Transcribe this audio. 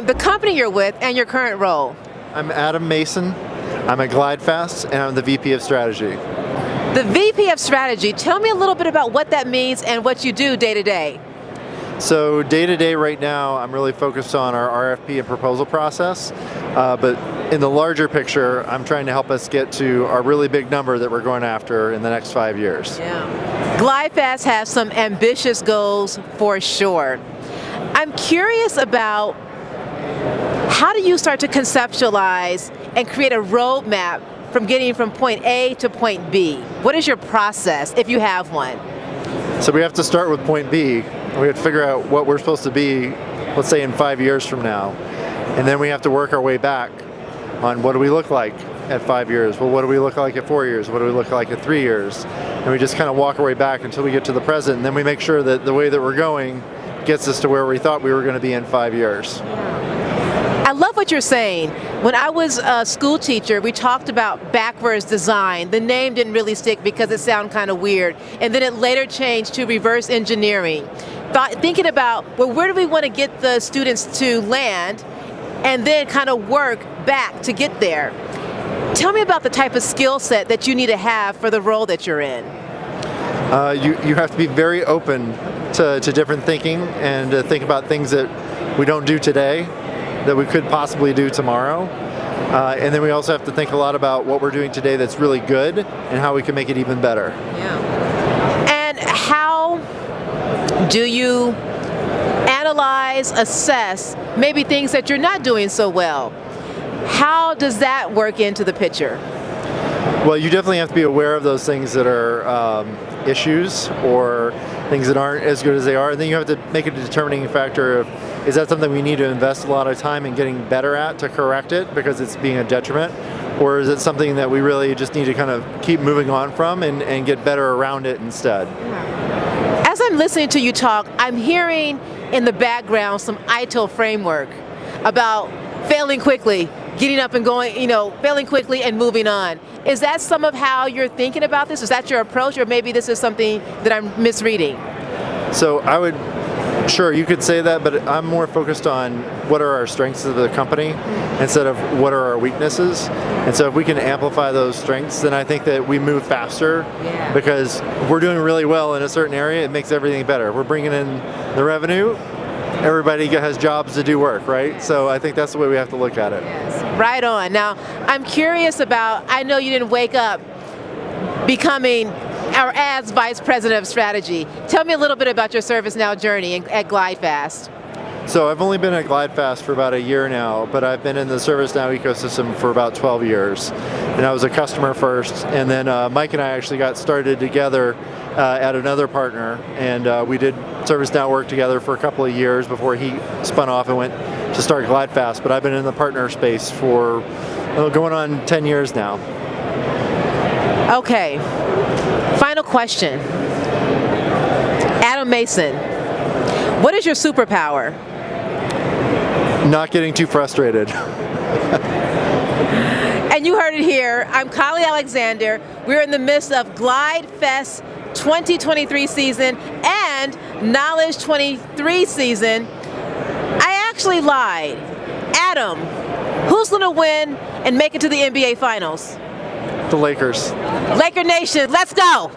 name, the company you're with, and your current role. I'm Adam Mason. I'm at GlideFast, and I'm the VP of Strategy. The VP of Strategy, tell me a little bit about what that means and what you do day to day. So day to day right now, I'm really focused on our RFP and proposal process, but in the larger picture, I'm trying to help us get to our really big number that we're going after in the next 5 years. Yeah. GlideFast has some ambitious goals for sure. I'm curious about how do you start to conceptualize and create a roadmap from getting from point A to point B? What is your process, if you have one? So we have to start with point B. We have to figure out what we're supposed to be, let's say in 5 years from now. And then we have to work our way back on what do we look like at 5 years? Well, what do we look like at 4 years? What do we look like at 3 years? And we just kind of walk our way back until we get to the present, and then we make sure that the way that we're going gets us to where we thought we were going to be in 5 years. I love what you're saying. When I was a school teacher, we talked about backwards design. The name didn't really stick because it sounded kind of weird. And then it later changed to reverse engineering. Thinking about, well, where do we want to get the students to land, and then kind of work back to get there. Tell me about the type of skill set that you need to have for the role that you're in. You have to be very open to different thinking and to think about things that we don't do today that we could possibly do tomorrow. And then we also have to think a lot about what we're doing today that's really good and how we can make it even better. Yeah. And how do you analyze, assess maybe things that you're not doing so well? How does that work into the picture? Well, you definitely have to be aware of those things that are issues or things that aren't as good as they are, and then you have to make a determining factor of, is that something we need to invest a lot of time in getting better at to correct it because it's being a detriment, or is it something that we really just need to kind of keep moving on from and get better around it instead? As I'm listening to you talk, I'm hearing in the background some ITIL framework about failing quickly, getting up and going, failing quickly and moving on. Is that some of how you're thinking about this? Is that your approach, or maybe this is something that I'm misreading? So sure, you could say that, but I'm more focused on what are our strengths of the company instead of what are our weaknesses. And so if we can amplify those strengths, then I think that we move faster because we're doing really well in a certain area, it makes everything better. We're bringing in the revenue, everybody has jobs to do work, right? So I think that's the way we have to look at it. Yes. Right on. Now, I'm curious about, I know you didn't wake up becoming our as Vice President of Strategy. Tell me a little bit about your ServiceNow journey at GlideFast. So I've only been at GlideFast for about a year now, but I've been in the ServiceNow ecosystem for about 12 years. And I was a customer first, and then Mike and I actually got started together at another partner, and we did ServiceNow work together for a couple of years before he spun off and went to start GlideFast. But I've been in the partner space for going on 10 years now. Okay, final question. Adam Mason, what is your superpower? Not getting too frustrated. And you heard it here. I'm Kylie Alexander. We're in the midst of GlideFest 2023 season and Knowledge 23 season. I actually lied. Adam, who's going to win and make it to the NBA Finals? The Lakers. Laker Nation, let's go!